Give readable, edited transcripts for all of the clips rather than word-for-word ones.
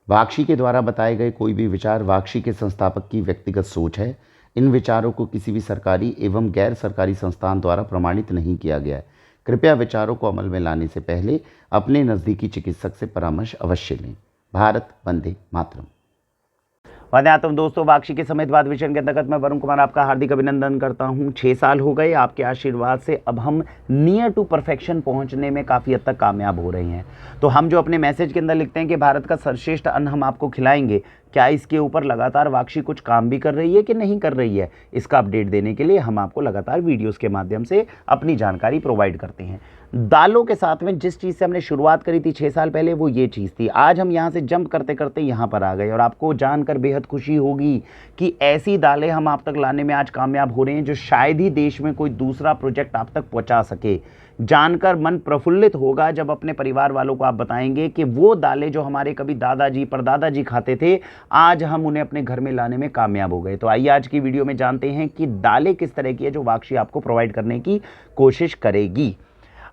वाक्षी के द्वारा बताए गए कोई भी विचार वाक्षी के संस्थापक की व्यक्तिगत सोच है। इन विचारों को किसी भी सरकारी एवं गैर सरकारी संस्थान द्वारा प्रमाणित नहीं किया गया है। कृपया विचारों को अमल में लाने से पहले अपने नज़दीकी चिकित्सक से परामर्श अवश्य लें। भारत वंदे मातरम। वंदे मातरम दोस्तों, वाक्षी के समेत वाद विषय के अंतर्गत मैं वरुण कुमार आपका हार्दिक अभिनंदन करता हूं। 6 साल हो गए, आपके आशीर्वाद से अब हम नियर टू परफेक्शन पहुंचने में काफ़ी हद तक कामयाब हो रहे हैं। तो हम जो अपने मैसेज के अंदर लिखते हैं कि भारत का सर्वश्रेष्ठ अन्न हम आपको खिलाएंगे, क्या इसके ऊपर लगातार वाक्षी कुछ काम भी कर रही है कि नहीं कर रही है, इसका अपडेट देने के लिए हम आपको लगातार वीडियोस के माध्यम से अपनी जानकारी प्रोवाइड करते हैं। दालों के साथ में जिस चीज़ से हमने शुरुआत करी थी 6 साल पहले, वो ये चीज़ थी। आज हम यहाँ से जंप करते करते यहाँ पर आ गए और आपको जानकर बेहद खुशी होगी कि ऐसी दालें हम आप तक लाने में आज कामयाब हो रहे हैं जो शायद ही देश में कोई दूसरा प्रोजेक्ट आप तक पहुँचा सके। जानकर मन प्रफुल्लित होगा जब अपने परिवार वालों को आप बताएंगे कि वो दालें जो हमारे कभी दादाजी परदादाजी खाते थे, आज हम उन्हें अपने घर में लाने में कामयाब हो गए। तो आइए आज की वीडियो में जानते हैं कि दालें किस तरह की है जो वाक्षी आपको प्रोवाइड करने की कोशिश करेगी।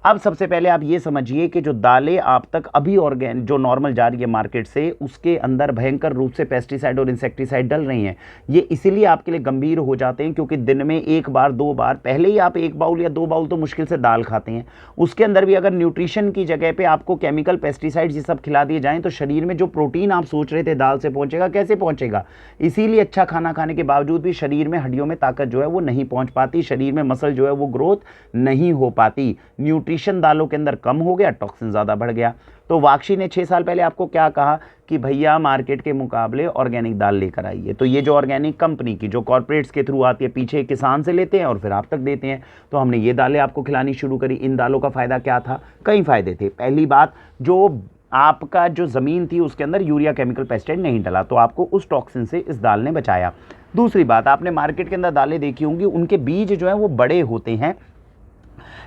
अब सबसे पहले आप ये समझिए कि जो दालें आप तक अभी ऑर्गेनिक जो नॉर्मल जा रही है मार्केट से, उसके अंदर भयंकर रूप से पेस्टिसाइड और इंसेक्टिसाइड डल रही हैं। ये इसीलिए आपके लिए गंभीर हो जाते हैं क्योंकि दिन में एक बार दो बार, पहले ही आप 1 बाउल या 2 बाउल तो मुश्किल से दाल खाते हैं, उसके अंदर भी अगर न्यूट्रिशन की जगह पर आपको केमिकल पेस्टिसाइड ये सब खिला दिए जाएँ तो शरीर में जो प्रोटीन आप सोच रहे थे दाल से पहुँचेगा, कैसे पहुँचेगा। इसीलिए अच्छा खाना खाने के बावजूद भी शरीर में हड्डियों में ताकत जो है वो नहीं पहुँच पाती, शरीर में मसल जो है वो ग्रोथ नहीं हो पाती। न्यूट्रिशन दालों के अंदर कम हो गया, टॉक्सिन ज़्यादा बढ़ गया। तो वाक्षी ने 6 साल पहले आपको क्या कहा कि भैया मार्केट के मुकाबले ऑर्गेनिक दाल लेकर आइए। तो ये जो ऑर्गेनिक कंपनी की जो कॉर्पोरेट्स के थ्रू आती है, पीछे किसान से लेते हैं और फिर आप तक देते हैं, तो हमने ये दालें आपको खिलानी शुरू करी। इन दालों का फ़ायदा क्या था? कई फ़ायदे थे। पहली बात, जो आपका जो ज़मीन थी उसके अंदर यूरिया केमिकल पेस्टिसाइड नहीं डला, तो आपको उस टॉक्सिन से इस दाल ने बचाया। दूसरी बात, आपने मार्केट के अंदर दालें देखी होंगी, उनके बीज जो हैं वो बड़े होते हैं।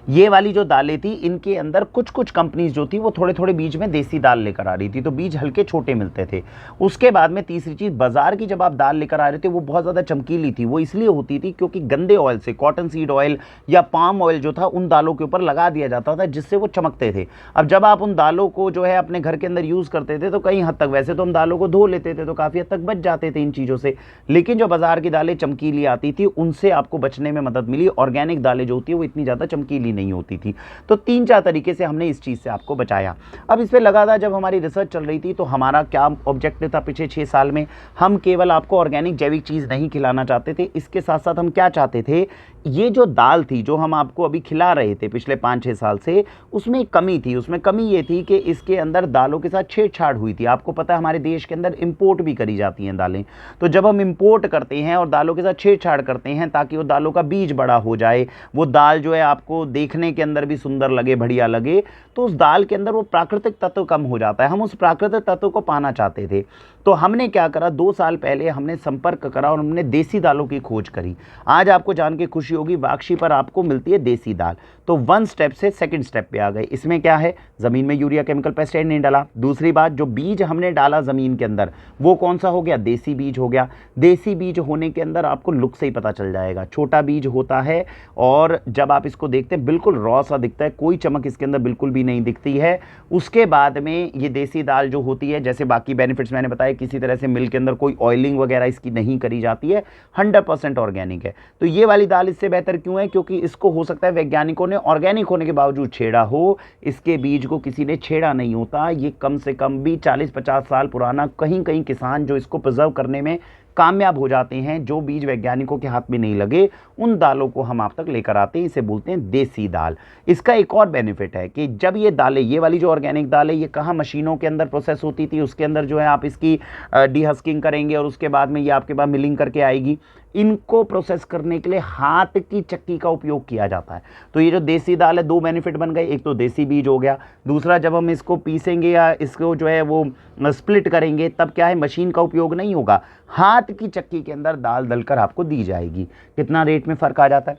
ये वाली जो दालें थी, इनके अंदर कुछ कुछ कंपनीज जो थी वो थोड़े थोड़े बीज में देसी दाल लेकर आ रही थी, तो बीज हल्के छोटे मिलते थे। उसके बाद में तीसरी चीज़, बाजार की जब आप दाल लेकर आ रहे थे वो बहुत ज़्यादा चमकीली थी। वो इसलिए होती थी क्योंकि गंदे ऑयल से, कॉटन सीड ऑयल या पाम ऑयल जो था उन दालों के ऊपर लगा दिया जाता था जिससे वो चमकते थे। अब जब आप उन दालों को जो है अपने घर के अंदर यूज़ करते थे तो कई हद तक, वैसे तो हम दालों को धो लेते थे तो काफ़ी हद तक बच जाते थे इन चीज़ों से, लेकिन जो बाजार की दालें चमकीली आती थी उनसे आपको बचने में मदद मिली। ऑर्गेनिक दालें जो होती है वो इतनी ज़्यादा चमकीली नहीं होती थी। तो 3-4 तरीके से हमने इस चीज़ से आपको बचाया। अब इस पे लगातार जब हमारी रिसर्च चल रही थी तो हमारा क्या ऑब्जेक्टिव था पिछले 6 साल में, हम केवल आपको ऑर्गेनिक जैविक चीज़ नहीं खिलाना चाहते थे, इसके साथ साथ हम क्या चाहते थे, ये जो दाल थी जो हम आपको अभी खिला रहे थे पिछले 5-6 साल से, उसमें एक कमी थी। उसमें कमी ये थी कि इसके अंदर दालों के साथ छेड़छाड़ हुई थी। आपको पता है हमारे देश के अंदर इंपोर्ट भी करी जाती हैं दालें, तो जब हम इंपोर्ट करते हैं और दालों के साथ छेड़छाड़ करते हैं ताकि वो दालों का बीज बड़ा हो जाए, वो दाल जो है आपको देखने के अंदर भी सुंदर लगे, बढ़िया लगे, तो उस दाल के अंदर वो प्राकृतिक तत्व कम हो जाता है। हम उस प्राकृतिक तत्व को पाना चाहते थे, तो हमने क्या करा, 2 साल पहले हमने संपर्क करा और हमने देसी दालों की खोज करी। आज आपको जान के खुशी होगी, वाक्षी पर आपको मिलती है देसी दाल। तो 1 स्टेप से 2nd स्टेप पे आ गए। इसमें क्या है, ज़मीन में यूरिया केमिकल पेस्टिसाइड नहीं डाला। दूसरी बात, जो बीज हमने डाला ज़मीन के अंदर वो कौन सा हो गया, देसी बीज हो गया। देसी बीज होने के अंदर आपको लुक से ही पता चल जाएगा, छोटा बीज होता है और जब आप इसको देखते हैं बिल्कुल रॉ सा दिखता है, कोई चमक इसके अंदर बिल्कुल भी नहीं दिखती है। उसके बाद में ये देसी दाल जो होती है, जैसे बाकी बेनिफिट्स मैंने बताया, किसी तरह से मिल के अंदर कोई ऑयलिंग वगैरह इसकी नहीं करी जाती है, 100% ऑर्गेनिक है। तो ये वाली दाल इससे बेहतर क्यों है, क्योंकि इसको हो सकता है वैज्ञानिकों ने ऑर्गेनिक होने के बावजूद छेड़ा हो, इसके बीज को किसी ने छेड़ा नहीं होता। ये कम से कम भी 40-50 साल पुराना, कहीं कहीं किसान जो इसको प्रिजर्व करने में कामयाब हो जाते हैं, जो बीज वैज्ञानिकों के हाथ में नहीं लगे, उन दालों को हम आप तक लेकर आते हैं। इसे बोलते हैं देसी दाल। इसका एक और बेनिफिट है कि जब ये दालें, ये वाली जो ऑर्गेनिक दाल है, ये कहाँ मशीनों के अंदर प्रोसेस होती थी, उसके अंदर जो है आप इसकी डीहस्किंग करेंगे और उसके बाद में ये आपके पास मिलिंग करके आएगी। इनको प्रोसेस करने के लिए हाथ की चक्की का उपयोग किया जाता है। तो ये जो देसी दाल है, 2 बेनिफिट बन गए, एक तो देसी बीज हो गया, दूसरा जब हम इसको पीसेंगे या इसको जो है वो स्प्लिट करेंगे तब क्या है, मशीन का उपयोग नहीं होगा, हाथ की चक्की के अंदर दाल दलकर आपको दी जाएगी। कितना रेट में फ़र्क आ जाता है।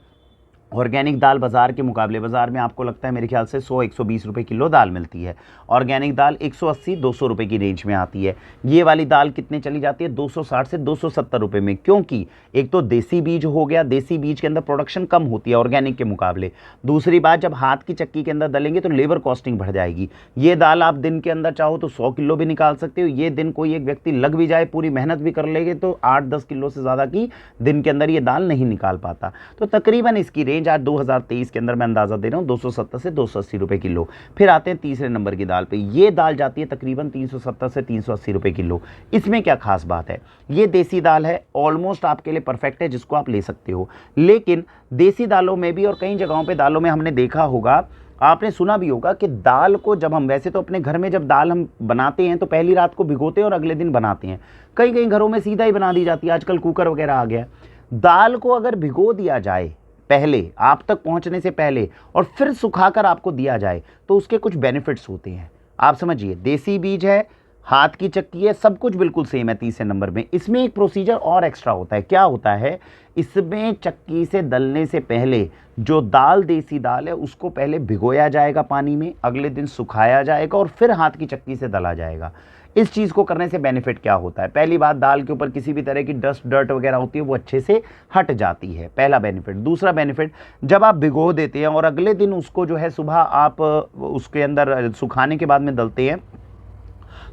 ऑर्गेनिक दाल बाज़ार के मुकाबले, बाज़ार में आपको लगता है मेरे ख्याल से 100-120 रुपए किलो दाल मिलती है। ऑर्गेनिक दाल 180-200 रुपए की रेंज में आती है। ये वाली दाल कितने चली जाती है? 260 से 270 रुपए में, क्योंकि एक तो देसी बीज हो गया, देसी बीज के अंदर प्रोडक्शन कम होती है ऑर्गेनिक के मुकाबले। दूसरी बात, जब हाथ की चक्की के अंदर दलेंगे तो लेबर कॉस्टिंग बढ़ जाएगी। ये दाल आप दिन के अंदर चाहो तो 100 किलो भी निकाल सकते हो। ये दिन कोई एक व्यक्ति लग भी जाए, पूरी मेहनत भी कर लेंगे, तो 8-10 किलो से ज़्यादा की दिन के अंदर ये दाल नहीं निकाल पाता। तो तकरीबन इसकी रेंज आज 2023 के अंदर मैं अंदाज़ा दे रहा हूँ 270 से 280 रुपए किलो। फिर आते हैं तीसरे नंबर की दाल पे। ये दाल जाती है तकरीबन 370 से 380 रुपए किलो। इसमें क्या खास बात है? ये देसी दाल है, ऑलमोस्ट आपके लिए परफेक्ट है, जिसको आप ले सकते हो। लेकिन देसी दालों में भी और कई जगहों पे दालों में हमने देखा होगा, आपने सुना भी होगा कि दाल को जब हम, वैसे तो अपने घर में जब दाल हम बनाते हैं तो पहली रात को भिगोते हैं और अगले दिन बनाते हैं। कई कई घरों में सीधा ही बना दी जाती है, आजकल कुकर वगैरह आ गया। दाल को अगर भिगो दिया जाए पहले, आप तक पहुंचने से पहले, और फिर सुखाकर आपको दिया जाए, तो उसके कुछ बेनिफिट्स होते हैं। आप समझिए, देसी बीज है, हाथ की चक्की है, सब कुछ बिल्कुल सेम है तीसरे नंबर में। इसमें एक प्रोसीजर और एक्स्ट्रा होता है। क्या होता है? इसमें चक्की से दलने से पहले जो दाल, देसी दाल है, उसको पहले भिगोया जाएगा पानी में, अगले दिन सुखाया जाएगा और फिर हाथ की चक्की से दला जाएगा। इस चीज़ को करने से बेनिफिट क्या होता है? पहली बात, दाल के ऊपर किसी भी तरह की डस्ट, डर्ट वगैरह होती है, वो अच्छे से हट जाती है, पहला बेनिफिट। दूसरा बेनिफिट, जब आप भिगो देते हैं और अगले दिन उसको जो है सुबह आप उसके अंदर सुखाने के बाद में दलते हैं,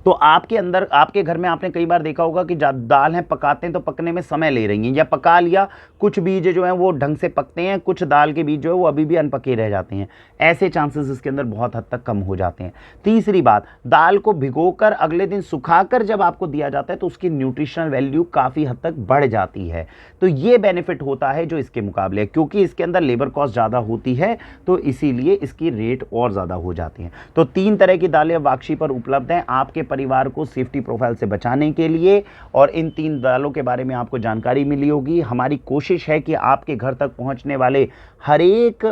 तो आपके अंदर, आपके घर में आपने कई बार देखा होगा कि दाल है पकाते हैं तो पकने में समय ले रही हैं, या पका लिया, कुछ बीज जो हैं वो ढंग से पकते हैं, कुछ दाल के बीज जो है वो अभी भी अनपके रह जाते हैं। ऐसे चांसेस इसके अंदर बहुत हद तक कम हो जाते हैं। तीसरी बात, दाल को भिगोकर अगले दिन सुखाकर जब आपको दिया जाता है तो उसकी न्यूट्रिशनल वैल्यू काफ़ी हद तक बढ़ जाती है। तो ये बेनिफिट होता है जो इसके मुकाबले, क्योंकि इसके अंदर लेबर कॉस्ट ज़्यादा होती है, तो इसीलिए इसकी रेट और ज़्यादा हो जाती हैं। तो 3 तरह की दालें वाक्षी पर उपलब्ध हैं आपके परिवार को सेफ्टी प्रोफाइल से बचाने के लिए, और इन 3 दालों के बारे में आपको जानकारी मिली होगी। हमारी कोशिश है कि आपके घर तक पहुंचने वाले हर एक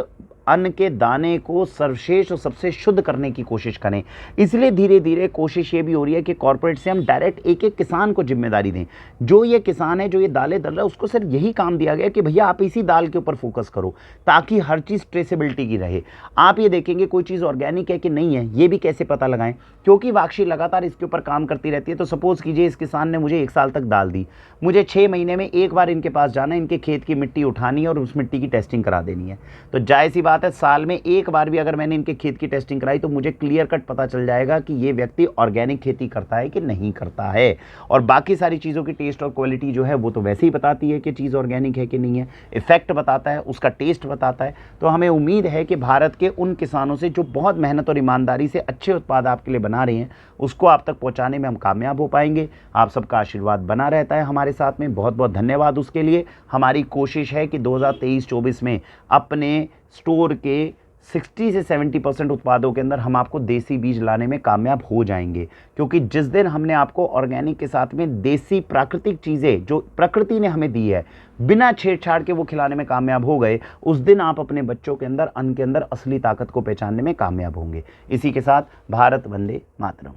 अन्न के दाने को सर्वश्रेष्ठ और सबसे शुद्ध करने की कोशिश करें। इसलिए धीरे धीरे कोशिश ये भी हो रही है कि कॉर्पोरेट से हम डायरेक्ट एक एक किसान को जिम्मेदारी दें। जो ये किसान है, जो ये दालें दल रहा है, उसको सिर्फ यही काम दिया गया कि भैया आप इसी दाल के ऊपर फोकस करो, ताकि हर चीज़ ट्रेसेबिलिटी की रहे। आप ये देखेंगे कोई चीज़ ऑर्गेनिक है कि नहीं है, ये भी कैसे पता लगाएं, क्योंकि वाक्षी लगातार इसके ऊपर काम करती रहती है। तो सपोज कीजिए इस किसान ने मुझे 1 साल तक दाल दी, मुझे 6 महीने में एक बार इनके पास जाना है, इनके खेत की मिट्टी उठानी है और उस मिट्टी की टेस्टिंग करा देनी है। तो जाहिर सी बात है, साल में एक बार भी अगर मैंने इनके खेत की टेस्टिंग कराई तो मुझे क्लियर कट पता चल जाएगा कि ये व्यक्ति ऑर्गेनिक खेती करता है कि नहीं करता है। और बाकी सारी चीज़ों की टेस्ट और क्वालिटी जो है वो तो वैसे ही बताती है कि चीज़ ऑर्गेनिक है कि नहीं है, इफेक्ट बताता है, उसका टेस्ट बताता है। तो हमें उम्मीद है कि भारत के उन किसानों से जो बहुत मेहनत और ईमानदारी से अच्छे उत्पाद आपके लिए बना रहे हैं, उसको आप तक पहुंचाने में हम कामयाब हो पाएंगे। आप सबका आशीर्वाद बना रहता है हमारे साथ में, बहुत बहुत धन्यवाद उसके लिए। हमारी कोशिश है कि 2023-24 में अपने स्टोर के 60 से 70% उत्पादों के अंदर हम आपको देसी बीज लाने में कामयाब हो जाएंगे, क्योंकि जिस दिन हमने आपको ऑर्गेनिक के साथ में देसी प्राकृतिक चीज़ें जो प्रकृति ने हमें दी है, बिना छेड़छाड़ के वो खिलाने में कामयाब हो गए, उस दिन आप अपने बच्चों के अंदर, अन्न के अंदर असली ताकत को पहचानने में कामयाब होंगे। इसी के साथ भारत वंदे मातरम।